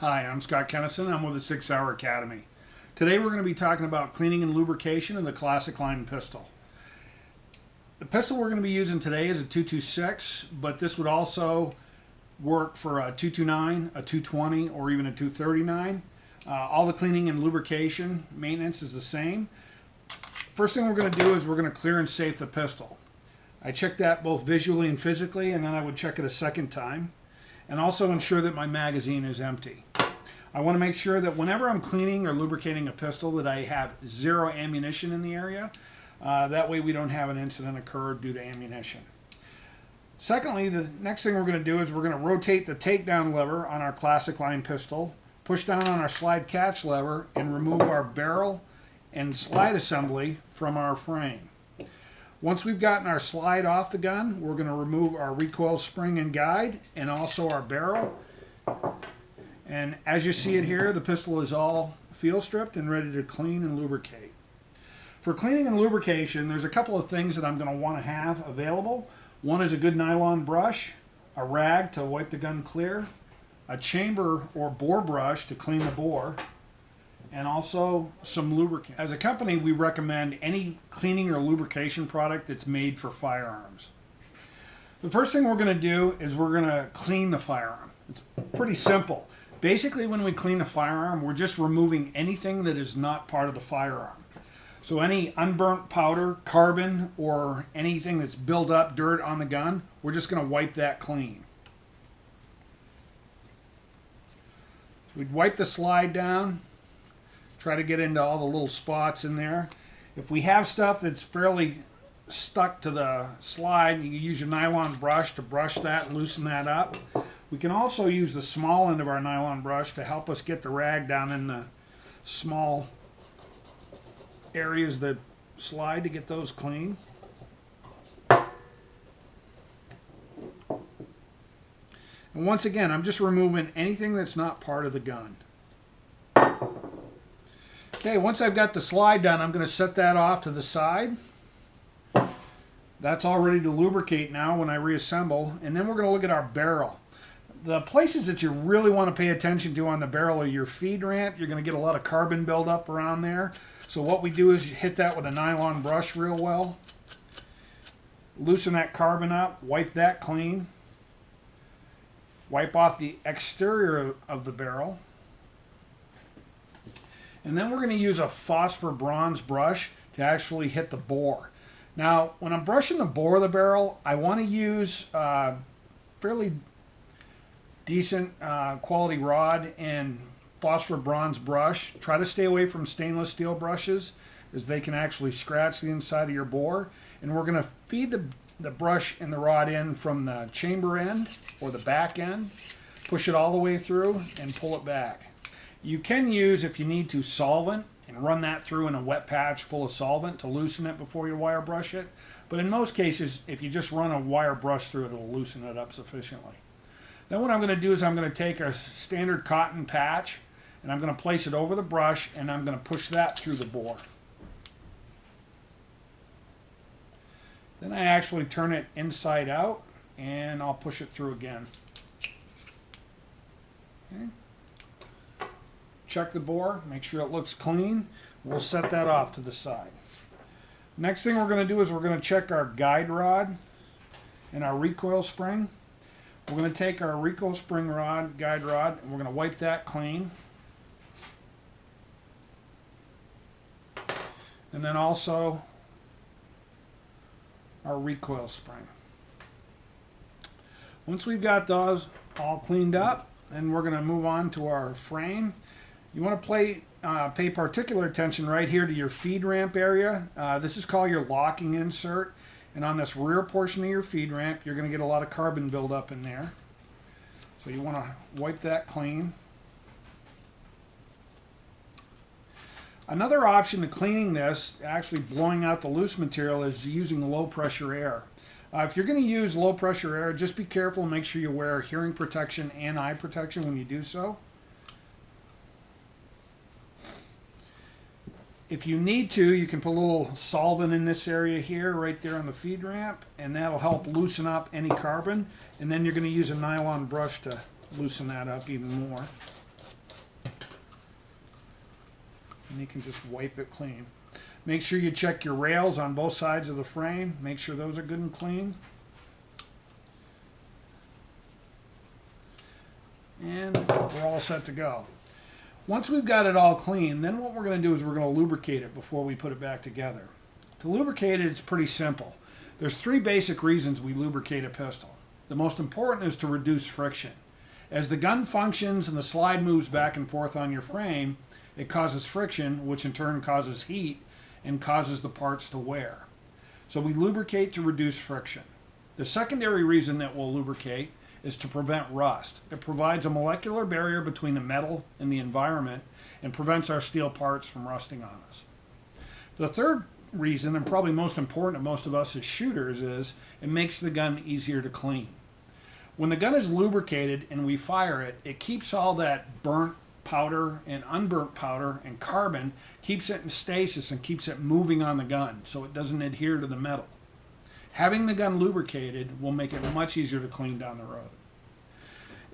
Hi, I'm Scott Kenneson. I'm with the SIG SAUER Academy. Today we're going to be talking about cleaning and lubrication of the classic line pistol. The pistol we're going to be using today is a 226, but this would also work for a 229, a 220, or even a 239. All the cleaning and lubrication maintenance is the same. First thing we're going to do is we're going to clear and safe the pistol. I check that both visually and physically, and then I would check it a second time, and also ensure that my magazine is empty. I want to make sure that whenever I'm cleaning or lubricating a pistol that I have zero ammunition in the area. That way we don't have an incident occur due to ammunition. Secondly, the next thing we're going to do is we're going to rotate the takedown lever on our classic line pistol, push down on our slide catch lever, and remove our barrel and slide assembly from our frame. Once we've gotten our slide off the gun, we're going to remove our recoil spring and guide and also our barrel. And as you see it here, the pistol is all field stripped and ready to clean and lubricate. For cleaning and lubrication, there's a couple of things that I'm going to want to have available. One is a good nylon brush, a rag to wipe the gun clear, a chamber or bore brush to clean the bore, and also some lubricant. As a company, we recommend any cleaning or lubrication product that's made for firearms. The first thing we're going to do is we're going to clean the firearm. It's pretty simple. Basically, when we clean the firearm, we're just removing anything that is not part of the firearm. So any unburnt powder, carbon, or anything that's built up dirt on the gun, we're just going to wipe that clean. We'd wipe the slide down, try to get into all the little spots in there. If we have stuff that's fairly stuck to the slide, you can use your nylon brush to brush that and loosen that up. We can also use the small end of our nylon brush to help us get the rag down in the small areas that slide to get those clean. And once again, I'm just removing anything that's not part of the gun. Okay, once I've got the slide done, I'm going to set that off to the side. That's all ready to lubricate now when I reassemble. And then we're going to look at our barrel. The places that you really want to pay attention to on the barrel are your feed ramp. You're going to get a lot of carbon buildup around there. So what we do is you hit that with a nylon brush real well. Loosen that carbon up, wipe that clean. Wipe off the exterior of the barrel. And then we're going to use a phosphor bronze brush to actually hit the bore. Now, when I'm brushing the bore of the barrel, I want to use fairly decent quality rod and phosphor bronze brush. Try to stay away from stainless steel brushes, as they can actually scratch the inside of your bore. And we're going to feed the brush and the rod in from the chamber end or the back end, push it all the way through and pull it back. You can use, if you need to, solvent and run that through in a wet patch full of solvent to loosen it before you wire brush it. But in most cases, if you just run a wire brush through it, it'll loosen it up sufficiently. Then what I'm going to do is I'm going to take a standard cotton patch and I'm going to place it over the brush and I'm going to push that through the bore. Then I actually turn it inside out and I'll push it through again. Okay. Check the bore, make sure it looks clean. We'll set that off to the side. Next thing we're going to do is we're going to check our guide rod and our recoil spring. We're going to take our recoil spring rod, guide rod, and we're going to wipe that clean. And then also our recoil spring. Once we've got those all cleaned up, then we're going to move on to our frame. You want to pay particular attention right here to your feed ramp area. This is called your locking insert. And on this rear portion of your feed ramp, you're going to get a lot of carbon buildup in there. So you want to wipe that clean. Another option to cleaning this, actually blowing out the loose material, is using low pressure air. If you're going to use low pressure air, just be careful and make sure you wear hearing protection and eye protection when you do so. If you need to, you can put a little solvent in this area here, right there on the feed ramp, and that'll help loosen up any carbon. And then you're going to use a nylon brush to loosen that up even more. and you can just wipe it clean. Make sure you check your rails on both sides of the frame. Make sure those are good and clean. And we're all set to go. Once we've got it all clean, then what we're going to do is we're going to lubricate it before we put it back together. To lubricate it, it's pretty simple. There's three basic reasons we lubricate a pistol. The most important is to reduce friction. As the gun functions and the slide moves back and forth on your frame, it causes friction, which in turn causes heat and causes the parts to wear. So we lubricate to reduce friction. The secondary reason that we'll lubricate is to prevent rust. It provides a molecular barrier between the metal and the environment and prevents our steel parts from rusting on us. The third reason, and probably most important to most of us as shooters, is it makes the gun easier to clean. When the gun is lubricated and we fire it, it keeps all that burnt powder and unburnt powder and carbon, keeps it in stasis and keeps it moving on the gun so it doesn't adhere to the metal. Having the gun lubricated will make it much easier to clean down the road.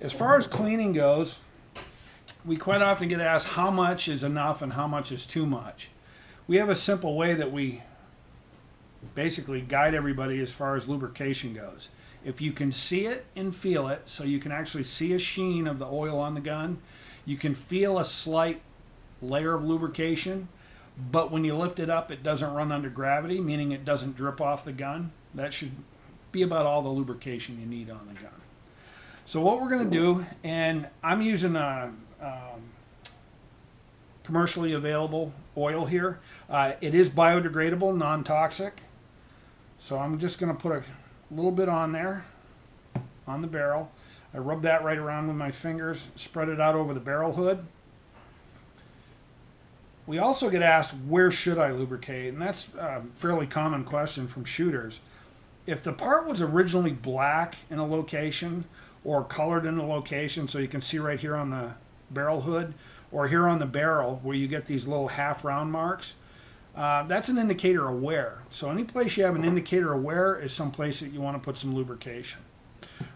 As far as cleaning goes, we quite often get asked how much is enough and how much is too much. We have a simple way that we basically guide everybody as far as lubrication goes. If you can see it and feel it, so you can actually see a sheen of the oil on the gun, you can feel a slight layer of lubrication, but when you lift it up, it doesn't run under gravity, meaning it doesn't drip off the gun. That should be about all the lubrication you need on the gun. So what we're going to do, and I'm using a commercially available oil here. It is biodegradable, non-toxic. So I'm just going to put a little bit on there, on the barrel. I rub that right around with my fingers, spread it out over the barrel hood. We also get asked, where should I lubricate? And that's a fairly common question from shooters. If the part was originally black in a location or colored in a location, so you can see right here on the barrel hood or here on the barrel where you get these little half round marks, that's an indicator of wear. So any place you have an indicator of wear is some place that you want to put some lubrication.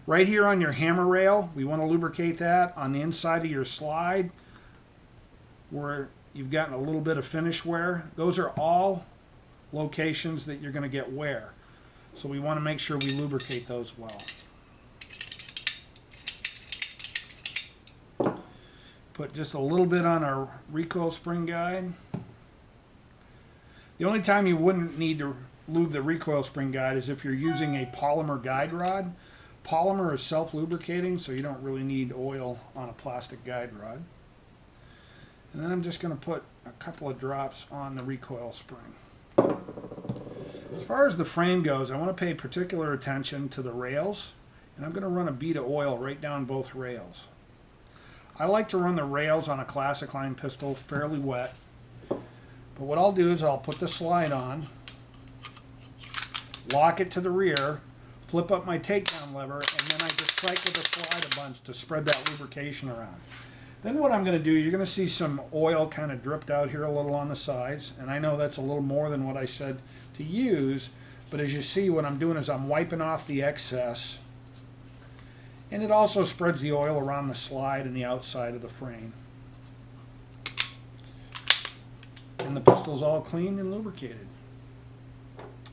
Right here on your hammer rail, we want to lubricate that. On the inside of your slide, where you've gotten a little bit of finish wear, those are all locations that you're going to get wear. So we want to make sure we lubricate those well. Put just a little bit on our recoil spring guide. The only time you wouldn't need to lube the recoil spring guide is if you're using a polymer guide rod. Polymer is self-lubricating, so you don't really need oil on a plastic guide rod. And then I'm just going to put a couple of drops on the recoil spring. As far as the frame goes, I want to pay particular attention to the rails, and I'm going to run a bead of oil right down both rails. I like to run the rails on a classic line pistol fairly wet, but what I'll do is I'll put the slide on, lock it to the rear, flip up my takedown lever, and then I just cycle the slide a bunch to spread that lubrication around. Then what I'm going to do, you're going to see some oil kind of dripped out here a little on the sides, and I know that's a little more than what I said to use, but as you see, what I'm doing is I'm wiping off the excess, and it also spreads the oil around the slide and the outside of the frame. And the pistol's all cleaned and lubricated.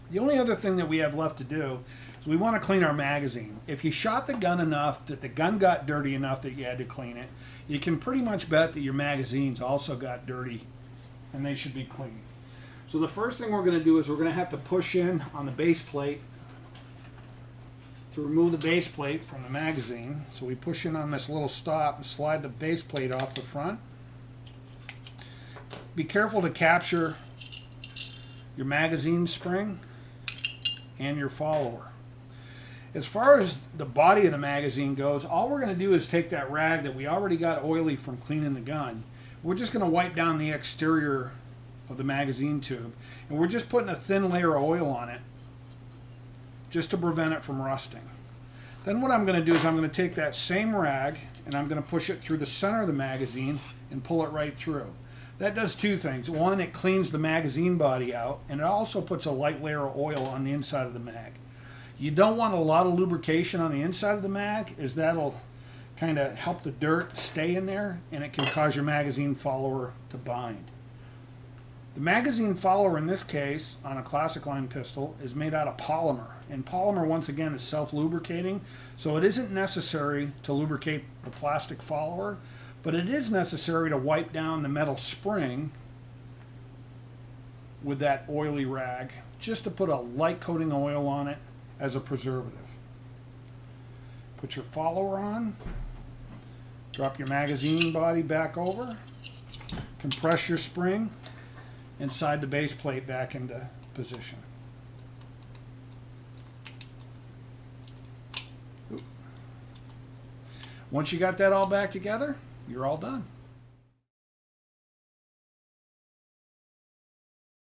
The only other thing that we have left to do is we want to clean our magazine. If you shot the gun enough that the gun got dirty enough that you had to clean it, you can pretty much bet that your magazines also got dirty and they should be clean. So the first thing we're going to do is we're going to have to push in on the base plate to remove the base plate from the magazine. So we push in on this little stop and slide the base plate off the front. Be careful to capture your magazine spring and your follower. As far as the body of the magazine goes, all we're going to do is take that rag that we already got oily from cleaning the gun. We're just going to wipe down the exterior of the magazine tube, and we're just putting a thin layer of oil on it just to prevent it from rusting. Then what I'm going to do is I'm going to take that same rag and I'm going to push it through the center of the magazine and pull it right through. That does two things. One, it cleans the magazine body out, and it also puts a light layer of oil on the inside of the mag. You don't want a lot of lubrication on the inside of the mag, as that'll kind of help the dirt stay in there, and it can cause your magazine follower to bind. The magazine follower in this case on a classic line pistol is made out of polymer, and polymer once again is self-lubricating, so it isn't necessary to lubricate the plastic follower, but it is necessary to wipe down the metal spring with that oily rag, just to put a light coating of oil on it as a preservative. Put your follower on, drop your magazine body back over, compress your spring, and slide the base plate back into position. Once you got that all back together, you're all done.